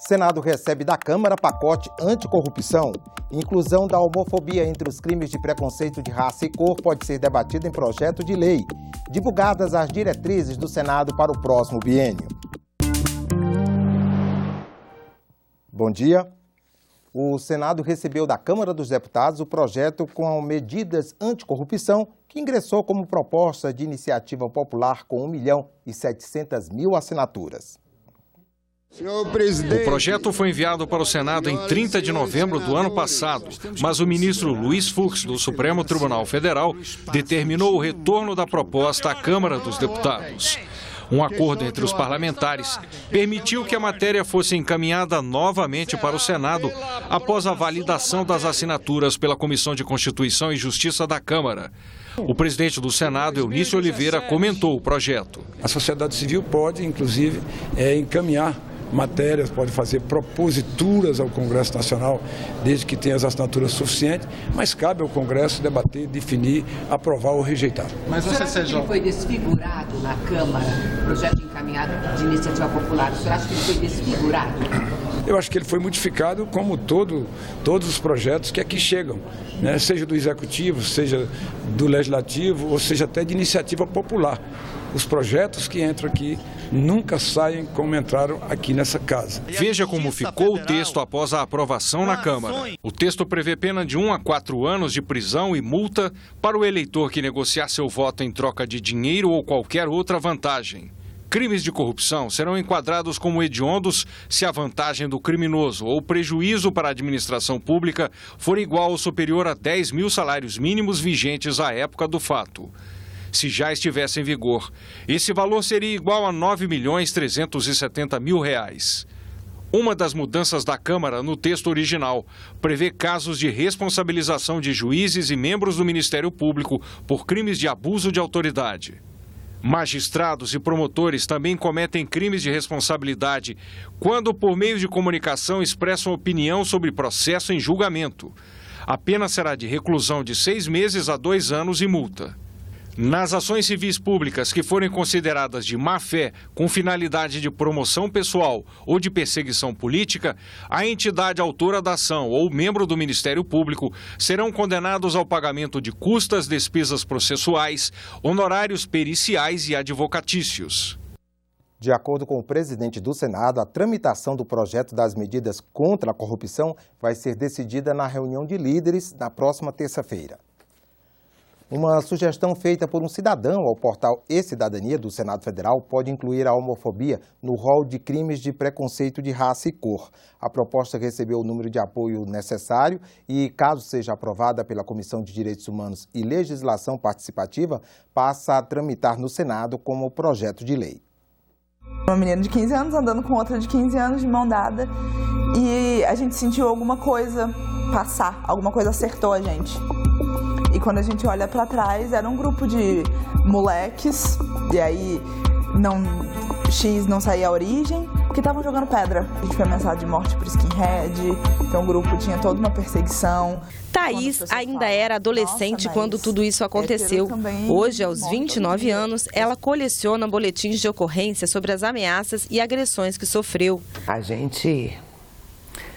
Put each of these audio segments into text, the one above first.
Senado recebe da Câmara pacote anticorrupção. Inclusão da homofobia entre os crimes de preconceito de raça e cor pode ser debatida em projeto de lei. Divulgadas as diretrizes do Senado para o próximo biênio. Bom dia. O Senado recebeu da Câmara dos Deputados o projeto com medidas anticorrupção que ingressou como proposta de iniciativa popular com 1.700.000 assinaturas. O projeto foi enviado para o Senado em 30 de novembro do ano passado, mas o ministro Luiz Fux, do Supremo Tribunal Federal, determinou o retorno da proposta à Câmara dos Deputados. Um acordo entre os parlamentares permitiu que a matéria fosse encaminhada novamente para o Senado após a validação das assinaturas pela Comissão de Constituição e Justiça da Câmara. O presidente do Senado, Eunício Oliveira, comentou o projeto. A sociedade civil pode, inclusive, encaminhar matérias, pode fazer proposituras ao Congresso Nacional, desde que tenha as assinaturas suficientes, mas cabe ao Congresso debater, definir, aprovar ou rejeitar. Mas o senhor acha que ele foi desfigurado na Câmara, projeto encaminhado de iniciativa popular? O senhor acha que ele foi desfigurado? Eu acho que ele foi modificado como todos os projetos que aqui chegam, né? Seja do Executivo, seja do Legislativo, ou seja até de iniciativa popular. Os projetos que entram aqui nunca saem como entraram aqui nessa casa. Veja como ficou o texto após a aprovação na Câmara. O texto prevê pena de 1 a 4 anos de prisão e multa para o eleitor que negociar seu voto em troca de dinheiro ou qualquer outra vantagem. Crimes de corrupção serão enquadrados como hediondos se a vantagem do criminoso ou prejuízo para a administração pública for igual ou superior a 10.000 salários mínimos vigentes à época do fato. Se já estivesse em vigor, esse valor seria igual a R$ 9.370.000. Uma das mudanças da Câmara no texto original prevê casos de responsabilização de juízes e membros do Ministério Público por crimes de abuso de autoridade. Magistrados e promotores também cometem crimes de responsabilidade quando, por meio de comunicação, expressam opinião sobre processo em julgamento. A pena será de reclusão de 6 meses a 2 anos e multa. Nas ações civis públicas que forem consideradas de má-fé com finalidade de promoção pessoal ou de perseguição política, a entidade autora da ação ou membro do Ministério Público serão condenados ao pagamento de custas, despesas processuais, honorários periciais e advocatícios. De acordo com o presidente do Senado, a tramitação do projeto das medidas contra a corrupção vai ser decidida na reunião de líderes na próxima terça-feira. Uma sugestão feita por um cidadão ao portal E-Cidadania do Senado Federal pode incluir a homofobia no rol de crimes de preconceito de raça e cor. A proposta recebeu o número de apoio necessário e, caso seja aprovada pela Comissão de Direitos Humanos e Legislação Participativa, passa a tramitar no Senado como projeto de lei. Uma menina de 15 anos andando com outra de 15 anos de mão dada e a gente sentiu alguma coisa passar, alguma coisa acertou a gente. E quando a gente olha para trás, era um grupo de moleques, e aí X não saía a origem, que estavam jogando pedra. A gente foi ameaçado de morte por skinhead, então o grupo tinha toda uma perseguição. Thaís ainda era adolescente quando tudo isso aconteceu. Hoje, aos 29 anos, ela coleciona boletins de ocorrência sobre as ameaças e agressões que sofreu. A gente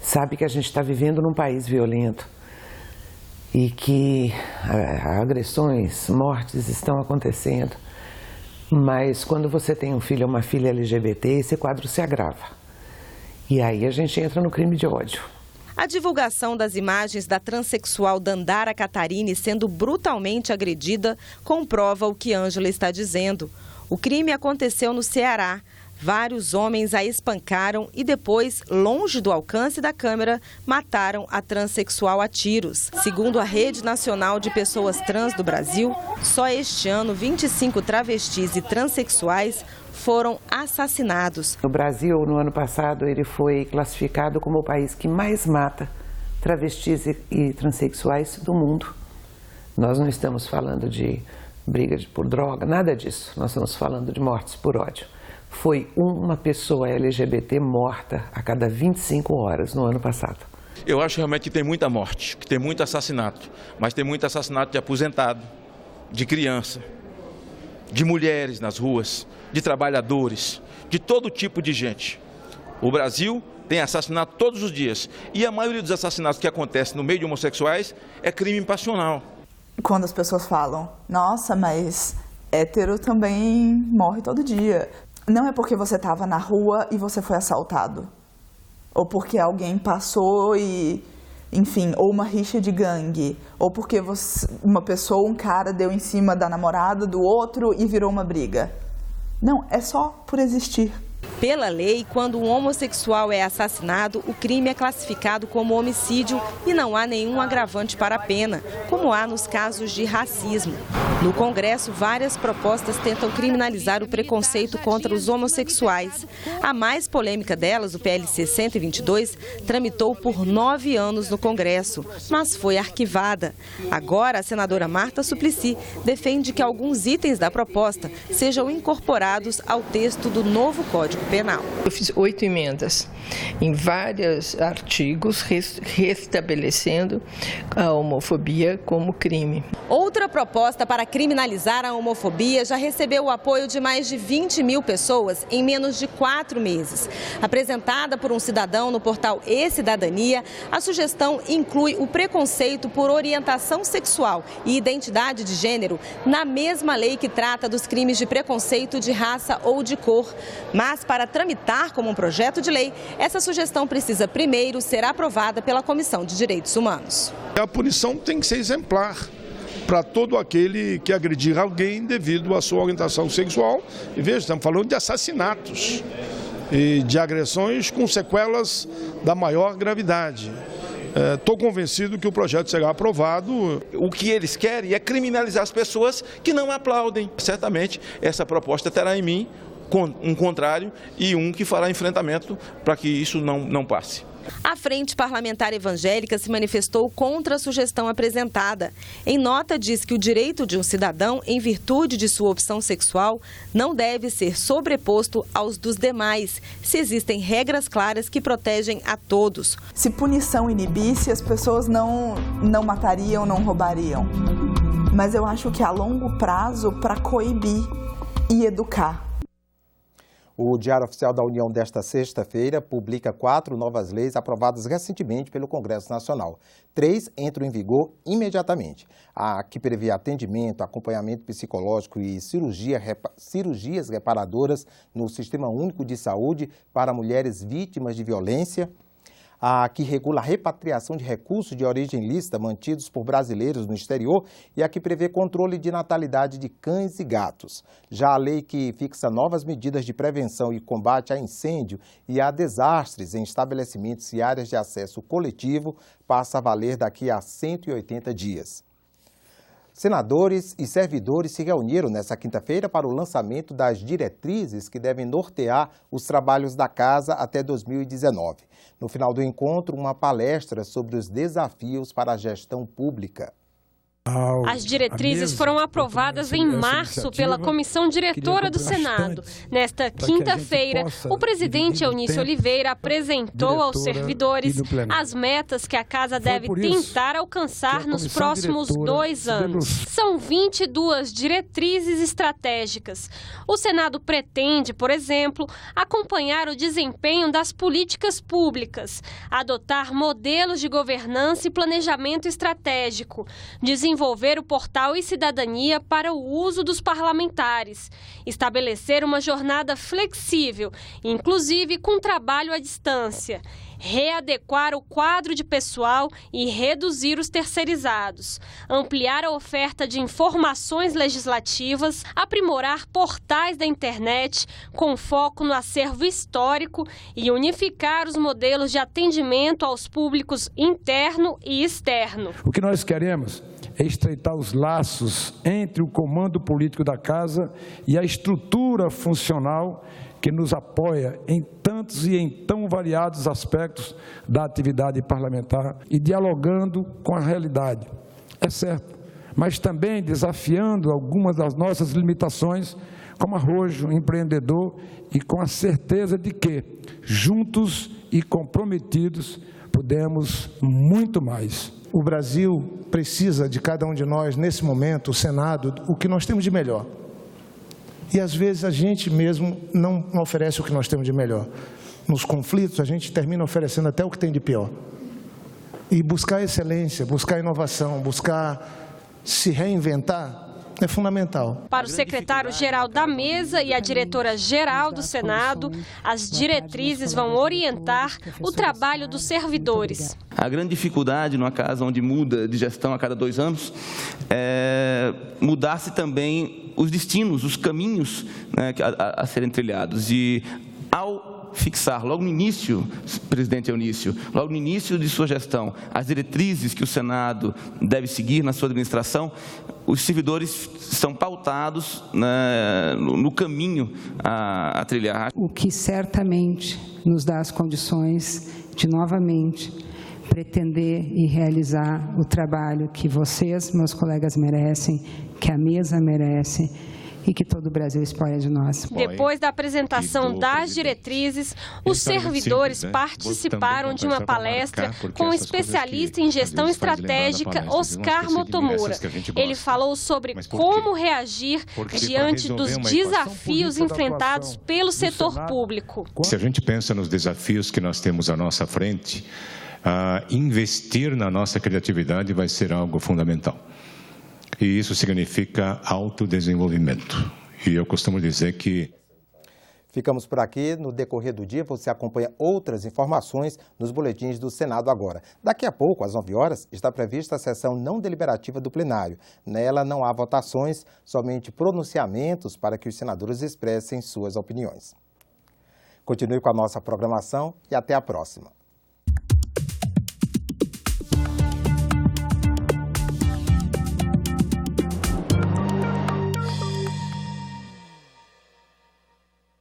sabe que a gente está vivendo num país violento. E que agressões, mortes estão acontecendo. Mas quando você tem um filho ou uma filha LGBT, esse quadro se agrava. E aí a gente entra no crime de ódio. A divulgação das imagens da transexual Dandara Catarine sendo brutalmente agredida comprova o que Ângela está dizendo. O crime aconteceu no Ceará. Vários homens a espancaram e depois, longe do alcance da câmera, mataram a transexual a tiros. Segundo a Rede Nacional de Pessoas Trans do Brasil, só este ano 25 travestis e transexuais foram assassinados. No Brasil, no ano passado, ele foi classificado como o país que mais mata travestis e transexuais do mundo. Nós não estamos falando de briga por droga, nada disso. Nós estamos falando de mortes por ódio. Foi uma pessoa LGBT morta a cada 25 horas no ano passado. Eu acho realmente que tem muita morte, que tem muito assassinato, mas tem muito assassinato de aposentado, de criança, de mulheres nas ruas, de trabalhadores, de todo tipo de gente. O Brasil tem assassinato todos os dias. E a maioria dos assassinatos que acontecem no meio de homossexuais é crime passional. Quando as pessoas falam, nossa, mas hétero também morre todo dia. Não é porque você estava na rua e você foi assaltado. Ou porque alguém passou e, enfim, ou uma rixa de gangue. Ou porque uma pessoa, um cara deu em cima da namorada do outro e virou uma briga. Não, é só por existir. Pela lei, quando um homossexual é assassinado, o crime é classificado como homicídio e não há nenhum agravante para a pena, como há nos casos de racismo. No Congresso, várias propostas tentam criminalizar o preconceito contra os homossexuais. A mais polêmica delas, o PLC 122, tramitou por 9 anos no Congresso, mas foi arquivada. Agora, a senadora Marta Suplicy defende que alguns itens da proposta sejam incorporados ao texto do novo Código Penal. Eu fiz 8 emendas em vários artigos restabelecendo a homofobia como crime. Outra proposta para criminalizar a homofobia já recebeu o apoio de mais de 20 mil pessoas em menos de 4 meses. Apresentada por um cidadão no portal E-Cidadania, a sugestão inclui o preconceito por orientação sexual e identidade de gênero na mesma lei que trata dos crimes de preconceito de raça ou de cor. Mas para tramitar como um projeto de lei, essa sugestão precisa primeiro ser aprovada pela Comissão de Direitos Humanos. A punição tem que ser exemplar para todo aquele que agredir alguém devido à sua orientação sexual. E veja, estamos falando de assassinatos e de agressões com sequelas da maior gravidade. Estou convencido que o projeto será aprovado. O que eles querem é criminalizar as pessoas que não aplaudem. Certamente essa proposta terá em mim um contrário e um que fará enfrentamento para que isso não passe. A Frente Parlamentar Evangélica se manifestou contra a sugestão apresentada. Em nota, diz que o direito de um cidadão, em virtude de sua opção sexual, não deve ser sobreposto aos dos demais, se existem regras claras que protegem a todos. Se punição inibisse, as pessoas não matariam, não roubariam. Mas eu acho que a longo prazo, para coibir e educar. O Diário Oficial da União desta sexta-feira publica 4 novas leis aprovadas recentemente pelo Congresso Nacional. 3 entram em vigor imediatamente. A que prevê atendimento, acompanhamento psicológico e cirurgias reparadoras no Sistema Único de Saúde para mulheres vítimas de violência. A que regula a repatriação de recursos de origem ilícita mantidos por brasileiros no exterior e a que prevê controle de natalidade de cães e gatos. Já a lei que fixa novas medidas de prevenção e combate a incêndio e a desastres em estabelecimentos e áreas de acesso coletivo passa a valer daqui a 180 dias. Senadores e servidores se reuniram nesta quinta-feira para o lançamento das diretrizes que devem nortear os trabalhos da Casa até 2019. No final do encontro, uma palestra sobre os desafios para a gestão pública. As diretrizes foram aprovadas em março pela Comissão Diretora do Senado. Nesta quinta-feira, o presidente Eunício Oliveira apresentou aos servidores as metas que a Casa deve tentar alcançar nos próximos 2 anos. São 22 diretrizes estratégicas. O Senado pretende, por exemplo, acompanhar o desempenho das políticas públicas, adotar modelos de governança e planejamento estratégico, desenvolver o portal e-Cidadania para o uso dos parlamentares, estabelecer uma jornada flexível, inclusive com trabalho à distância, readequar o quadro de pessoal e reduzir os terceirizados, ampliar a oferta de informações legislativas, aprimorar portais da internet com foco no acervo histórico e unificar os modelos de atendimento aos públicos interno e externo. O que nós queremos é estreitar os laços entre o comando político da Casa e a estrutura funcional que nos apoia em tantos e em tão variados aspectos da atividade parlamentar e dialogando com a realidade, é certo, mas também desafiando algumas das nossas limitações como arrojo empreendedor e com a certeza de que, juntos e comprometidos, podemos muito mais. O Brasil precisa de cada um de nós, nesse momento, o Senado, o que nós temos de melhor. E às vezes a gente mesmo não oferece o que nós temos de melhor. nos conflitos, a gente termina oferecendo até o que tem de pior. E buscar excelência, buscar inovação, buscar se reinventar é fundamental. Para o secretário-geral da mesa e a diretora-geral do Senado, as diretrizes vão orientar o trabalho dos servidores. A grande dificuldade numa casa onde muda de gestão a cada 2 anos é mudar-se também os destinos, os caminhos, né, a serem trilhados. E ao fixar logo no início, presidente Eunício, logo no início de sua gestão, as diretrizes que o Senado deve seguir na sua administração, os servidores são pautados, né, no caminho a trilhar. O que certamente nos dá as condições de novamente pretender e realizar o trabalho que vocês, meus colegas, merecem, que a mesa merece e que todo o Brasil espera de nós. Depois da apresentação das diretrizes, os servidores participaram de uma palestra com o especialista em gestão estratégica Oscar Motomura. Ele falou sobre como reagir diante dos desafios enfrentados pelo setor público. Se a gente pensa nos desafios que nós temos à nossa frente, investir na nossa criatividade vai ser algo fundamental. E isso significa autodesenvolvimento. E eu costumo dizer que... Ficamos por aqui. No decorrer do dia, você acompanha outras informações nos boletins do Senado agora. Daqui a pouco, às 9 horas, está prevista a sessão não deliberativa do plenário. Nela não há votações, somente pronunciamentos para que os senadores expressem suas opiniões. Continue com a nossa programação e até a próxima.